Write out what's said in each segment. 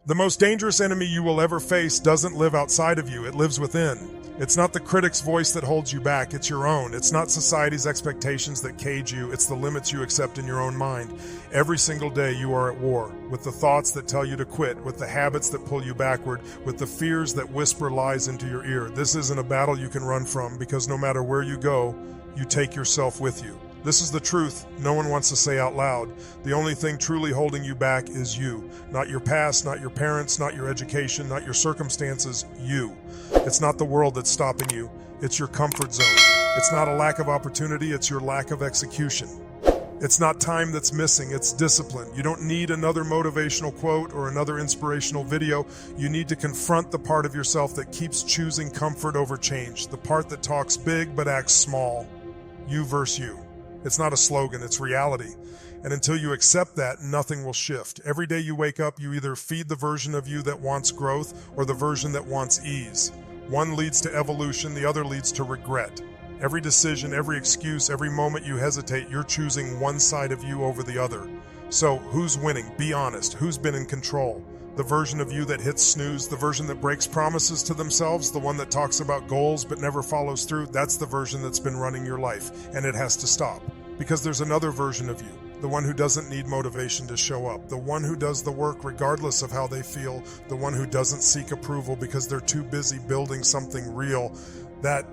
The most dangerous enemy you will ever face doesn't live outside of you, it lives within. It's not the critic's voice that holds you back, it's your own. It's not society's expectations that cage you, it's the limits you accept in your own mind. Every single day you are at war, with the thoughts that tell you to quit, with the habits that pull you backward, with the fears that whisper lies into your ear. This isn't a battle you can run from, because no matter where you go, you take yourself with you. This is the truth no one wants to say out loud. The only thing truly holding you back is you. Not your past, not your parents, not your education, not your circumstances, you. It's not the world that's stopping you, it's your comfort zone. It's not a lack of opportunity, it's your lack of execution. It's not time that's missing, it's discipline. You don't need another motivational quote or another inspirational video. You need to confront the part of yourself that keeps choosing comfort over change, the part that talks big but acts small. You versus you. It's not a slogan, it's reality. And until you accept that, nothing will shift. Every day you wake up, you either feed the version of you that wants growth or the version that wants ease. One leads to evolution, the other leads to regret. Every decision, every excuse, every moment you hesitate, you're choosing one side of you over the other. So who's winning? Be honest. Who's been in control? The version of you that hits snooze, the version that breaks promises to themselves, the one that talks about goals but never follows through, that's the version that's been running your life, and it has to stop. Because there's another version of you, the one who doesn't need motivation to show up, the one who does the work regardless of how they feel, the one who doesn't seek approval because they're too busy building something real. That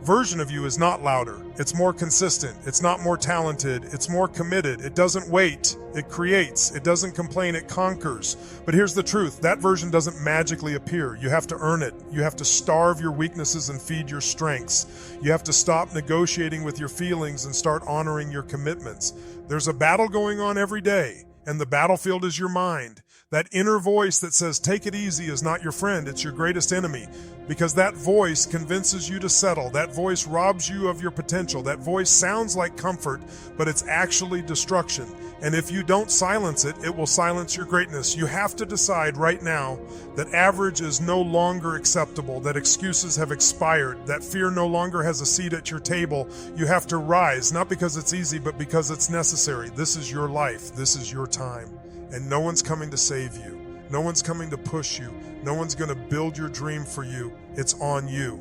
version of you is not louder, it's more consistent, it's not more talented, it's more committed, it doesn't wait, it creates, it doesn't complain, it conquers. But here's the truth, that version doesn't magically appear. You have to earn it. You have to starve your weaknesses and feed your strengths. You have to stop negotiating with your feelings and start honoring your commitments. There's a battle going on every day, and the battlefield is your mind. That inner voice that says, take it easy is not your friend, it's your greatest enemy. Because that voice convinces you to settle. That voice robs you of your potential. That voice sounds like comfort, but it's actually destruction. And if you don't silence it, it will silence your greatness. You have to decide right now that average is no longer acceptable, that excuses have expired, that fear no longer has a seat at your table. You have to rise, not because it's easy, but because it's necessary. This is your life. This is your time. And no one's coming to save you. No one's coming to push you. No one's going to build your dream for you. It's on you.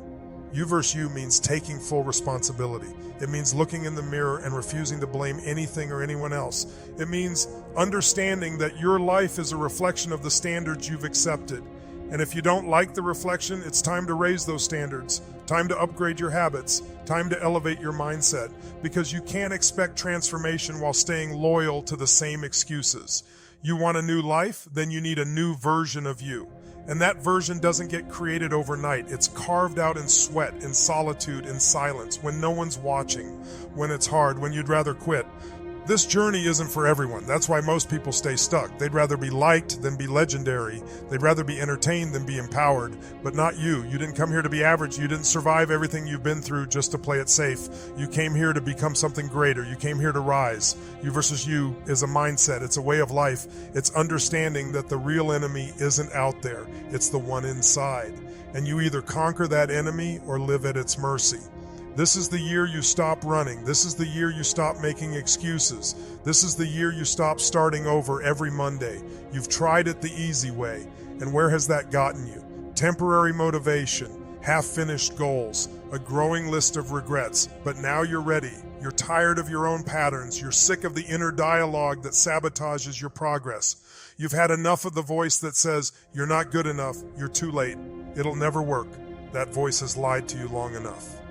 You versus you means taking full responsibility. It means looking in the mirror and refusing to blame anything or anyone else. It means understanding that your life is a reflection of the standards you've accepted. And if you don't like the reflection, it's time to raise those standards. Time to upgrade your habits. Time to elevate your mindset. Because you can't expect transformation while staying loyal to the same excuses. You want a new life? Then you need a new version of you. And that version doesn't get created overnight. It's carved out in sweat, in solitude, in silence, when no one's watching, when it's hard, when you'd rather quit. This journey isn't for everyone. That's why most people stay stuck. They'd rather be liked than be legendary. They'd rather be entertained than be empowered. But not you. You didn't come here to be average. You didn't survive everything you've been through just to play it safe. You came here to become something greater. You came here to rise. You versus you is a mindset. It's a way of life. It's understanding that the real enemy isn't out there. It's the one inside. And you either conquer that enemy or live at its mercy. This is the year you stop running. This is the year you stop making excuses. This is the year you stop starting over every Monday. You've tried it the easy way. And where has that gotten you? Temporary motivation, half-finished goals, a growing list of regrets. But now you're ready. You're tired of your own patterns. You're sick of the inner dialogue that sabotages your progress. You've had enough of the voice that says, you're not good enough, you're too late, it'll never work. That voice has lied to you long enough.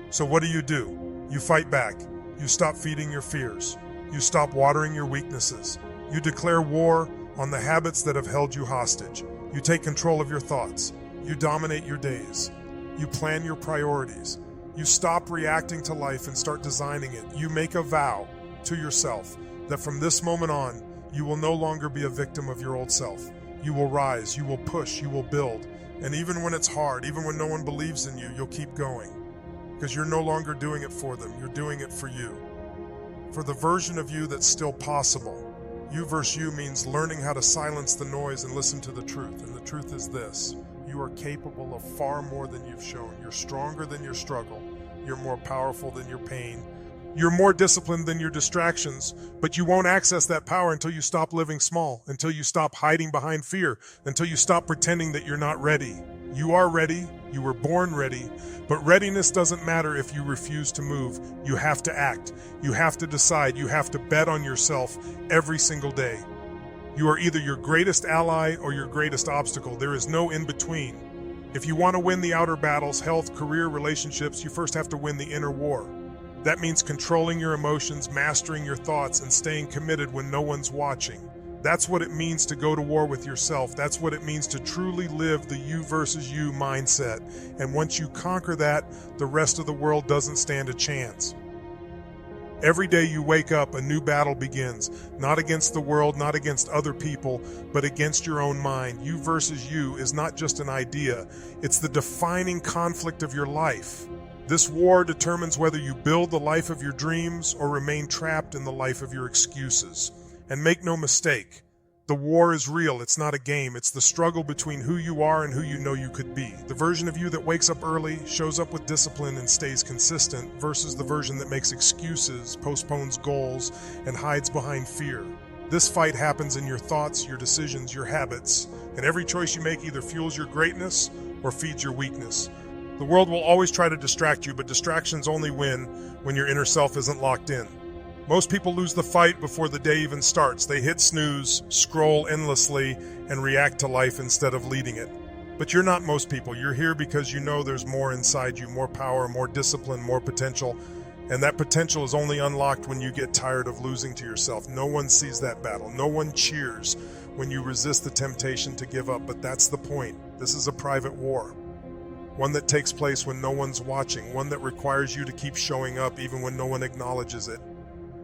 So what do? You fight back. You stop feeding your fears. You stop watering your weaknesses. You declare war on the habits that have held you hostage. You take control of your thoughts. You dominate your days. You plan your priorities. You stop reacting to life and start designing it. You make a vow to yourself that from this moment on, you will no longer be a victim of your old self. You will rise, you will push, you will build. And even when it's hard, even when no one believes in you, you'll keep going. Because you're no longer doing it for them, you're doing it for you. For the version of you that's still possible. You versus you means learning how to silence the noise and listen to the truth. And the truth is this: you are capable of far more than you've shown. You're stronger than your struggle. You're more powerful than your pain. You're more disciplined than your distractions, but you won't access that power until you stop living small, until you stop hiding behind fear, until you stop pretending that you're not ready. You are ready, you were born ready, but readiness doesn't matter if you refuse to move. You have to act, you have to decide, you have to bet on yourself every single day. You are either your greatest ally or your greatest obstacle. There is no in between. If you want to win the outer battles, health, career, relationships, you first have to win the inner war. That means controlling your emotions, mastering your thoughts, and staying committed when no one's watching. That's what it means to go to war with yourself. That's what it means to truly live the you versus you mindset. And once you conquer that, the rest of the world doesn't stand a chance. Every day you wake up, a new battle begins. Not against the world, not against other people, but against your own mind. You versus you is not just an idea. It's the defining conflict of your life. This war determines whether you build the life of your dreams or remain trapped in the life of your excuses. And make no mistake, the war is real. It's not a game. It's the struggle between who you are and who you know you could be. The version of you that wakes up early, shows up with discipline, and stays consistent versus the version that makes excuses, postpones goals, and hides behind fear. This fight happens in your thoughts, your decisions, your habits, and every choice you make either fuels your greatness or feeds your weakness. The world will always try to distract you, but distractions only win when your inner self isn't locked in. Most people lose the fight before the day even starts. They hit snooze, scroll endlessly, and react to life instead of leading it. But you're not most people. You're here because you know there's more inside you, more power, more discipline, more potential. And that potential is only unlocked when you get tired of losing to yourself. No one sees that battle. No one cheers when you resist the temptation to give up. But that's the point. This is a private war. One that takes place when no one's watching. One that requires you to keep showing up even when no one acknowledges it.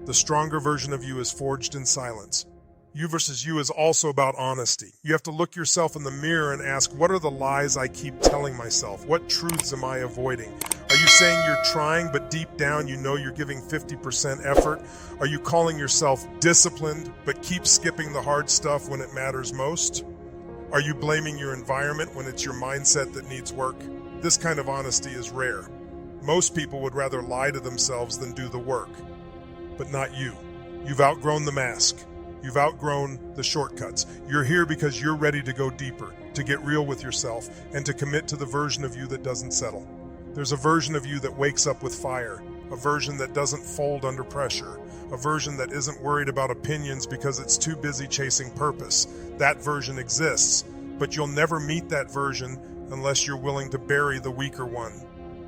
The stronger version of you is forged in silence. You versus you is also about honesty. You have to look yourself in the mirror and ask, what are the lies I keep telling myself? What truths am I avoiding? Are you saying you're trying, but deep down you know you're giving 50% effort? Are you calling yourself disciplined, but keep skipping the hard stuff when it matters most? Are you blaming your environment when it's your mindset that needs work? This kind of honesty is rare. Most people would rather lie to themselves than do the work. But not you. You've outgrown the mask. You've outgrown the shortcuts. You're here because you're ready to go deeper, to get real with yourself, and to commit to the version of you that doesn't settle. There's a version of you that wakes up with fire, a version that doesn't fold under pressure, a version that isn't worried about opinions because it's too busy chasing purpose. That version exists, but you'll never meet that version unless you're willing to bury the weaker one.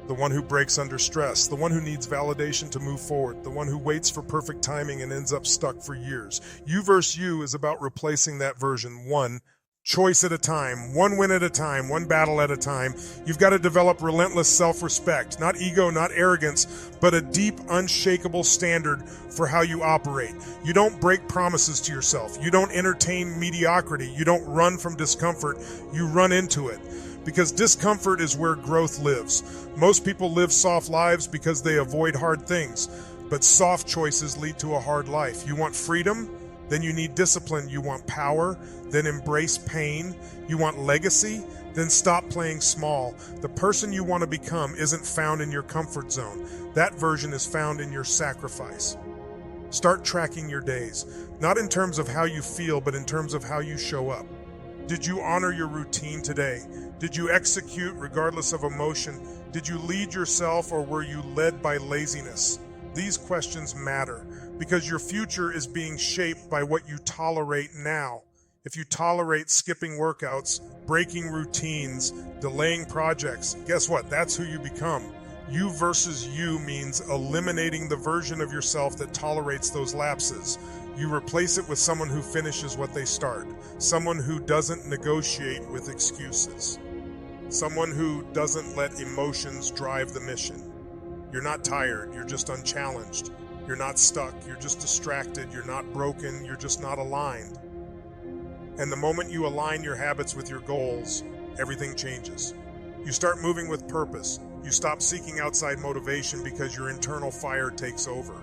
The one who breaks under stress, the one who needs validation to move forward, the one who waits for perfect timing and ends up stuck for years. You versus you is about replacing that version, one choice at a time, one win at a time, one battle at a time. You've got to develop relentless self-respect, not ego, not arrogance, but a deep, unshakable standard for how you operate. You don't break promises to yourself. You don't entertain mediocrity. You don't run from discomfort. You run into it. Because discomfort is where growth lives. Most people live soft lives because they avoid hard things, but soft choices lead to a hard life. You want freedom? Then you need discipline. You want power? Then embrace pain. You want legacy? Then stop playing small. The person you want to become isn't found in your comfort zone. That version is found in your sacrifice. Start tracking your days, not in terms of how you feel, but in terms of how you show up. Did you honor your routine today? Did you execute regardless of emotion? Did you lead yourself or were you led by laziness? These questions matter because your future is being shaped by what you tolerate now. If you tolerate skipping workouts, breaking routines, delaying projects, guess what? That's who you become. You versus you means eliminating the version of yourself that tolerates those lapses. You replace it with someone who finishes what they start, someone who doesn't negotiate with excuses, someone who doesn't let emotions drive the mission. You're not tired, you're just unchallenged. You're not stuck, you're just distracted. You're not broken, you're just not aligned. And the moment you align your habits with your goals, everything changes. You start moving with purpose. You stop seeking outside motivation because your internal fire takes over.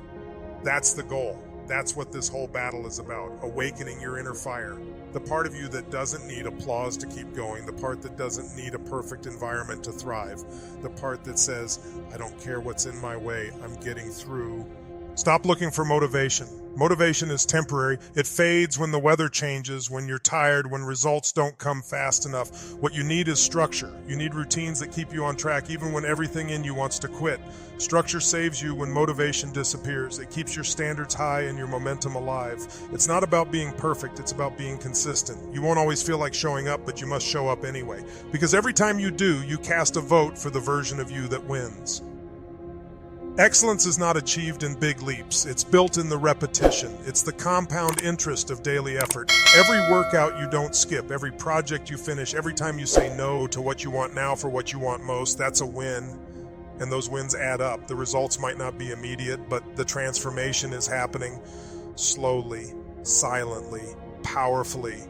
That's the goal. That's what this whole battle is about, awakening your inner fire. The part of you that doesn't need applause to keep going, the part that doesn't need a perfect environment to thrive, the part that says, I don't care what's in my way, I'm getting through, Stop looking for motivation. Motivation is temporary. It fades when the weather changes, when you're tired, when results don't come fast enough. What you need is structure. You need routines that keep you on track even when everything in you wants to quit. Structure saves you when motivation disappears. It keeps your standards high and your momentum alive. It's not about being perfect, it's about being consistent. You won't always feel like showing up, but you must show up anyway. Because every time you do, you cast a vote for the version of you that wins. Excellence is not achieved in big leaps. It's built in the repetition. It's the compound interest of daily effort. Every workout you don't skip, every project you finish, every time you say no to what you want now for what you want most, that's a win. And those wins add up. The results might not be immediate, but the transformation is happening slowly, silently, powerfully.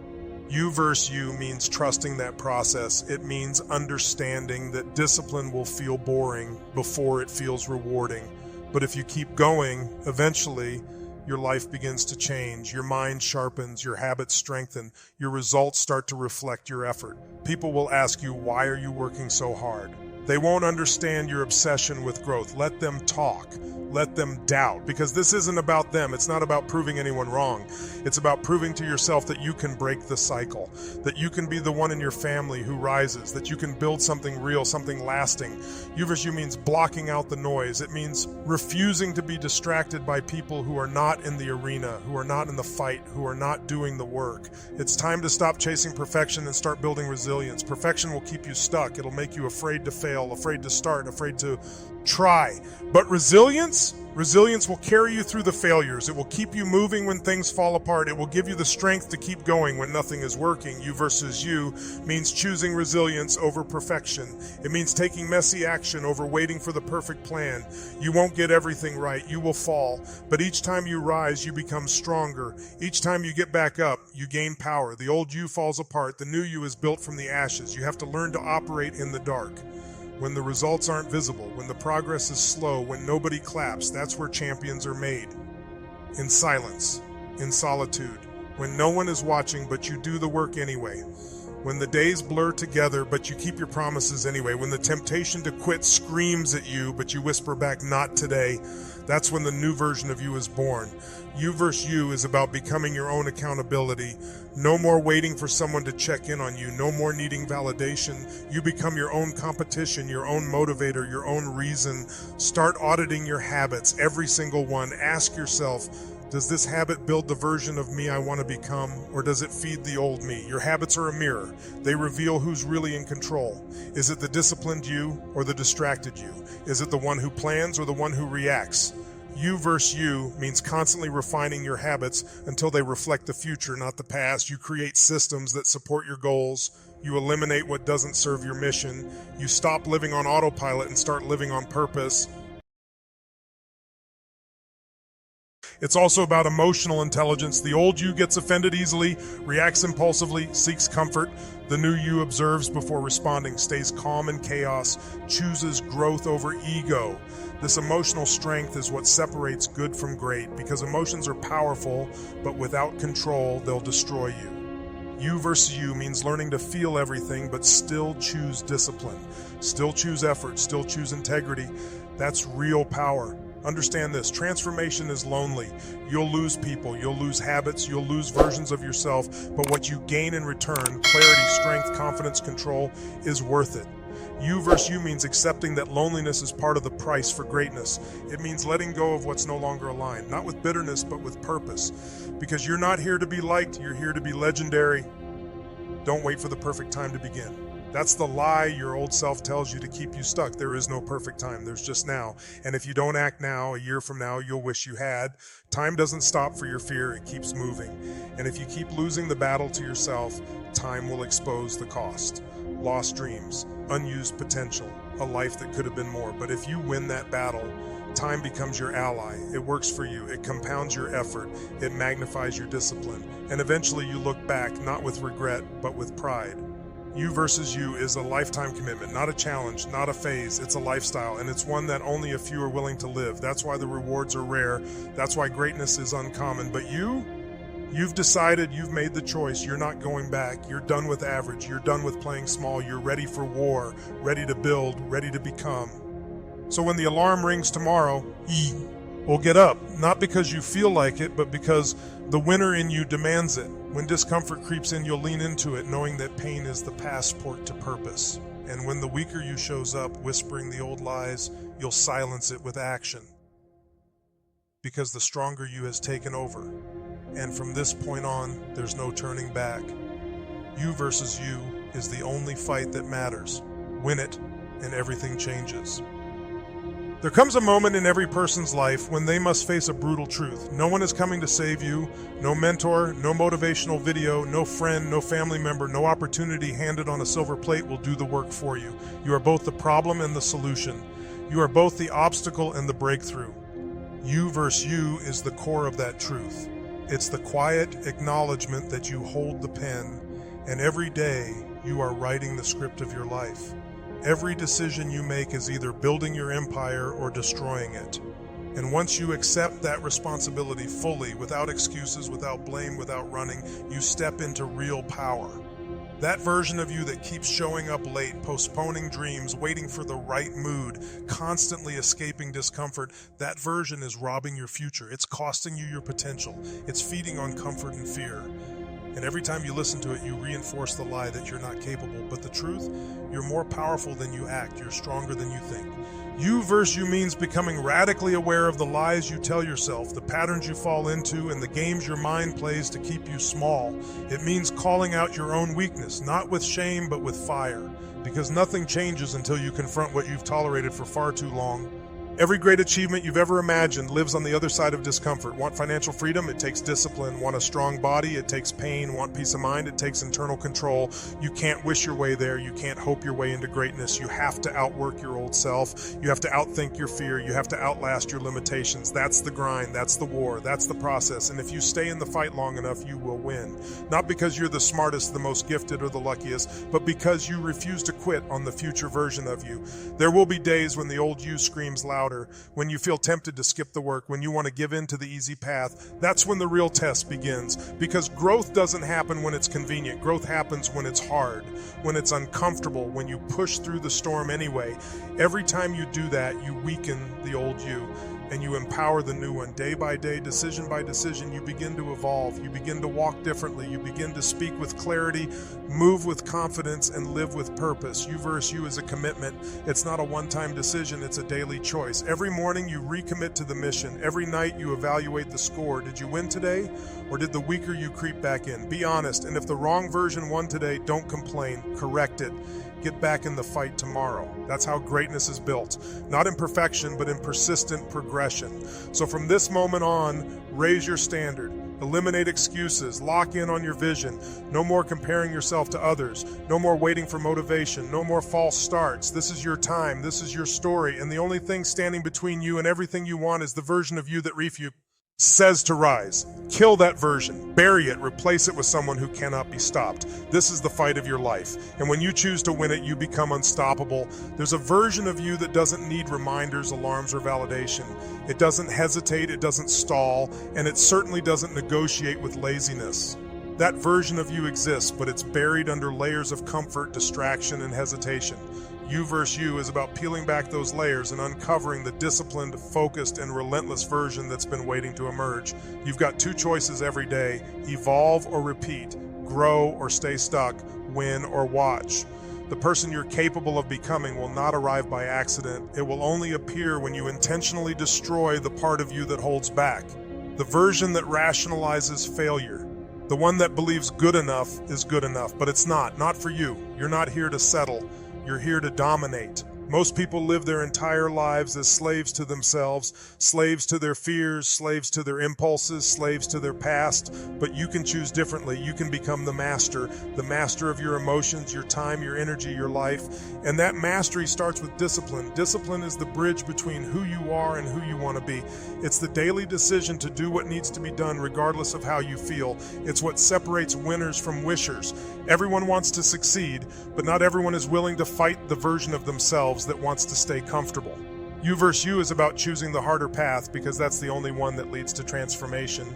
You versus you means trusting that process. It means understanding that discipline will feel boring before it feels rewarding. But if you keep going, eventually your life begins to change. Your mind sharpens, your habits strengthen, your results start to reflect your effort. People will ask you, why are you working so hard? They won't understand your obsession with growth. Let them talk. Let them doubt, because this isn't about them. It's not about proving anyone wrong. It's about proving to yourself that you can break the cycle, that you can be the one in your family who rises, that you can build something real, something lasting. You versus you means blocking out the noise. It means refusing to be distracted by people who are not in the arena, who are not in the fight, who are not doing the work. It's time to stop chasing perfection and start building resilience. Perfection will keep you stuck. It'll make you afraid to fail, afraid to start, afraid to try. But resilience will carry you through the failures. It will keep you moving when things fall apart. It will give you the strength to keep going when nothing is working. You versus you means choosing resilience over perfection. It means taking messy action over waiting for the perfect plan. You won't get everything right. You will fall. But each time you rise, you become stronger. Each time you get back up, you gain power. The old you falls apart. The new you is built from the ashes. You have to learn to operate in the dark. When the results aren't visible, when the progress is slow, when nobody claps, that's where champions are made. In silence, in solitude, when no one is watching but you do the work anyway. When the days blur together but you keep your promises anyway. When the temptation to quit screams at you but you whisper back, not today. That's when the new version of you is born. You versus you is about becoming your own accountability. No more waiting for someone to check in on you. No more needing validation. You become your own competition, your own motivator, your own reason. Start auditing your habits, every single one. Ask yourself, does this habit build the version of me I want to become, or does it feed the old me? Your habits are a mirror. They reveal who's really in control. Is it the disciplined you or the distracted you? Is it the one who plans or the one who reacts? You versus you means constantly refining your habits until they reflect the future, not the past. You create systems that support your goals. You eliminate what doesn't serve your mission. You stop living on autopilot and start living on purpose. It's also about emotional intelligence. The old you gets offended easily, reacts impulsively, seeks comfort. The new you observes before responding, stays calm in chaos, chooses growth over ego. This emotional strength is what separates good from great, because emotions are powerful, but without control, they'll destroy you. You versus you means learning to feel everything, but still choose discipline, still choose effort, still choose integrity. That's real power. Understand this, transformation is lonely. You'll lose people, you'll lose habits, you'll lose versions of yourself, but what you gain in return, clarity, strength, confidence, control, is worth it. You versus you means accepting that loneliness is part of the price for greatness. It means letting go of what's no longer aligned, not with bitterness, but with purpose. Because you're not here to be liked, you're here to be legendary. Don't wait for the perfect time to begin. That's the lie your old self tells you to keep you stuck. There is no perfect time. There's just now. And if you don't act now, a year from now, you'll wish you had. Time doesn't stop for your fear. It keeps moving. And if you keep losing the battle to yourself, time will expose the cost. Lost dreams, unused potential, a life that could have been more. But if you win that battle, time becomes your ally. It works for you. It compounds your effort. It magnifies your discipline. And eventually you look back, not with regret, but with pride. You versus you is a lifetime commitment, not a challenge, not a phase. It's a lifestyle, and it's one that only a few are willing to live. That's why the rewards are rare. That's why greatness is uncommon. But you've decided, you've made the choice. You're not going back. You're done with average. You're done with playing small. You're ready for war, ready to build, ready to become. So when the alarm rings tomorrow, Well, get up, not because you feel like it, but because the winner in you demands it. When discomfort creeps in, you'll lean into it, knowing that pain is the passport to purpose. And when the weaker you shows up, whispering the old lies, you'll silence it with action. Because the stronger you has taken over. And from this point on, there's no turning back. You versus you is the only fight that matters. Win it, and everything changes. There comes a moment in every person's life when they must face a brutal truth. No one is coming to save you. No mentor, no motivational video, no friend, no family member, no opportunity handed on a silver plate will do the work for you. You are both the problem and the solution. You are both the obstacle and the breakthrough. You versus you is the core of that truth. It's the quiet acknowledgement that you hold the pen, and every day you are writing the script of your life. Every decision you make is either building your empire or destroying it. And once you accept that responsibility fully, without excuses, without blame, without running, you step into real power. That version of you that keeps showing up late, postponing dreams, waiting for the right mood, constantly escaping discomfort, that version is robbing your future. It's costing you your potential. It's feeding on comfort and fear. And every time you listen to it, you reinforce the lie that you're not capable. But the truth, you're more powerful than you act. You're stronger than you think. You versus you means becoming radically aware of the lies you tell yourself, the patterns you fall into, and the games your mind plays to keep you small. It means calling out your own weakness, not with shame, but with fire. Because nothing changes until you confront what you've tolerated for far too long. Every great achievement you've ever imagined lives on the other side of discomfort. Want financial freedom? It takes discipline. Want a strong body? It takes pain. Want peace of mind? It takes internal control. You can't wish your way there. You can't hope your way into greatness. You have to outwork your old self. You have to outthink your fear. You have to outlast your limitations. That's the grind. That's the war. That's the process. And if you stay in the fight long enough, you will win. Not because you're the smartest, the most gifted, or the luckiest, but because you refuse to quit on the future version of you. There will be days when the old you screams loud, when you feel tempted to skip the work, when you want to give in to the easy path. That's when the real test begins. Because growth doesn't happen when it's convenient. Growth happens when it's hard, when it's uncomfortable, when you push through the storm anyway. Every time you do that, you weaken the old you and you empower the new one. Day by day, decision by decision, you begin to evolve. You begin to walk differently. You begin to speak with clarity, move with confidence, and live with purpose. You versus you is a commitment. It's not a one-time decision. It's a daily choice. Every morning you recommit to the mission. Every night you evaluate the score. Did you win today, or did the weaker you creep back in? Be honest, and if the wrong version won today, don't complain. Correct it. Get back in the fight tomorrow. That's how greatness is built. Not in perfection, but in persistent progression. So from this moment on, raise your standard. Eliminate excuses. Lock in on your vision. No more comparing yourself to others. No more waiting for motivation. No more false starts. This is your time. This is your story. And the only thing standing between you and everything you want is the version of you that says to rise. Kill that version. Bury it. Replace it with someone who cannot be stopped. This is the fight of your life. And when you choose to win it, you become unstoppable. There's a version of you that doesn't need reminders, alarms, or validation. It doesn't hesitate. It doesn't stall. And it certainly doesn't negotiate with laziness. That version of you exists, but it's buried under layers of comfort, distraction, and hesitation. You versus you is about peeling back those layers and uncovering the disciplined, focused, and relentless version that's been waiting to emerge. You've got two choices every day: evolve or repeat, grow or stay stuck, win or watch. The person you're capable of becoming will not arrive by accident. It will only appear when you intentionally destroy the part of you that holds back. The version that rationalizes failure. The one that believes good enough is good enough, but it's not for you. You're not here to settle. You're here to dominate. Most people live their entire lives as slaves to themselves, slaves to their fears, slaves to their impulses, slaves to their past. But you can choose differently. You can become the master of your emotions, your time, your energy, your life. And that mastery starts with discipline. Discipline is the bridge between who you are and who you want to be. It's the daily decision to do what needs to be done regardless of how you feel. It's what separates winners from wishers. Everyone wants to succeed, but not everyone is willing to fight the version of themselves that wants to stay comfortable. You versus you is about choosing the harder path, because that's the only one that leads to transformation.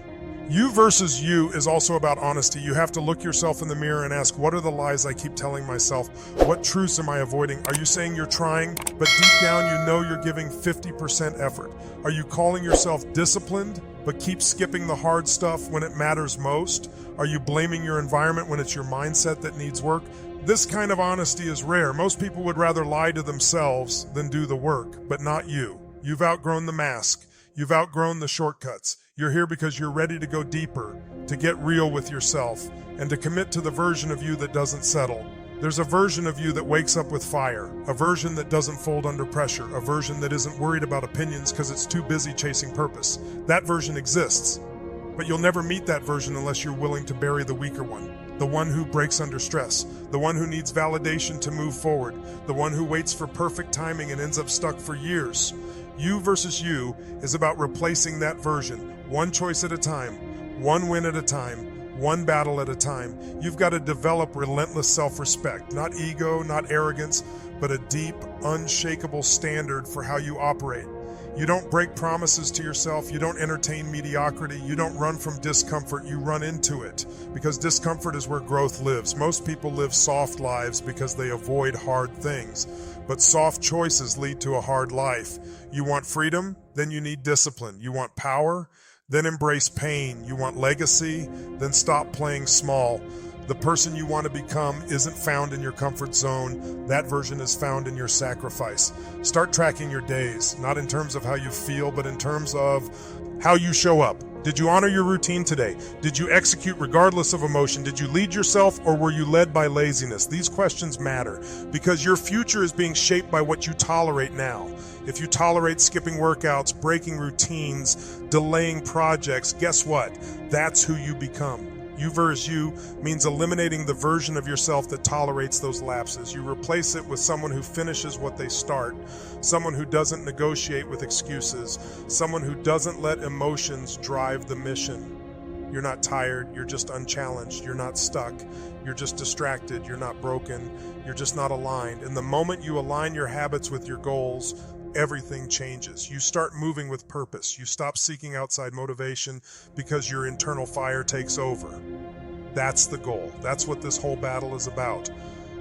You versus you is also about honesty. You have to look yourself in the mirror and ask, what are the lies I keep telling myself? What truths am I avoiding? Are you saying you're trying, but deep down you know you're giving 50% effort? Are you calling yourself disciplined, but keep skipping the hard stuff when it matters most? Are you blaming your environment when it's your mindset that needs work? This kind of honesty is rare. Most people would rather lie to themselves than do the work, but not you. You've outgrown the mask. You've outgrown the shortcuts. You're here because you're ready to go deeper, to get real with yourself, and to commit to the version of you that doesn't settle. There's a version of you that wakes up with fire, a version that doesn't fold under pressure, a version that isn't worried about opinions because it's too busy chasing purpose. That version exists, but you'll never meet that version unless you're willing to bury the weaker one, the one who breaks under stress, the one who needs validation to move forward, the one who waits for perfect timing and ends up stuck for years. You versus you is about replacing that version, one choice at a time, one win at a time, one battle at a time. You've got to develop relentless self-respect, not ego, not arrogance, but a deep, unshakable standard for how you operate. You don't break promises to yourself. You don't entertain mediocrity. You don't run from discomfort. You run into it, because discomfort is where growth lives. Most people live soft lives because they avoid hard things, but soft choices lead to a hard life. You want freedom? Then you need discipline. You want power? Then embrace pain. You want legacy? Then stop playing small. The person you want to become isn't found in your comfort zone. That version is found in your sacrifice. Start tracking your days, not in terms of how you feel, but in terms of how you show up. Did you honor your routine today? Did you execute regardless of emotion? Did you lead yourself, or were you led by laziness? These questions matter because your future is being shaped by what you tolerate now. If you tolerate skipping workouts, breaking routines, delaying projects, guess what? That's who you become. You versus you means eliminating the version of yourself that tolerates those lapses. You replace it with someone who finishes what they start, someone who doesn't negotiate with excuses, someone who doesn't let emotions drive the mission. You're not tired, you're just unchallenged, you're not stuck, you're just distracted, you're not broken, you're just not aligned. And the moment you align your habits with your goals, everything changes. You start moving with purpose. You stop seeking outside motivation because your internal fire takes over. That's the goal. That's what this whole battle is about.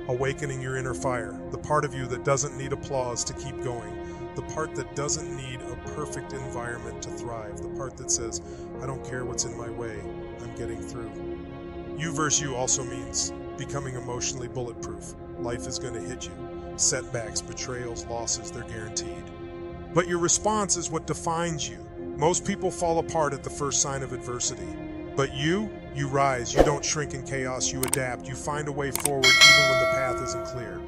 Awakening your inner fire, the part of you that doesn't need applause to keep going, the part that doesn't need a perfect environment to thrive, the part that says, I don't care what's in my way, I'm getting through. You versus you also means becoming emotionally bulletproof. Life is going to hit you. Setbacks, betrayals, losses, they're guaranteed. But your response is what defines you. Most people fall apart at the first sign of adversity. But you rise. You don't shrink in chaos. You adapt. You find a way forward even when the path isn't clear.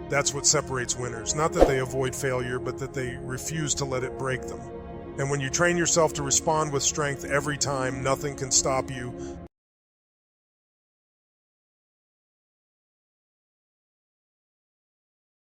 That's what separates winners. Not that they avoid failure, but that they refuse to let it break them. And when you train yourself to respond with strength every time, nothing can stop you.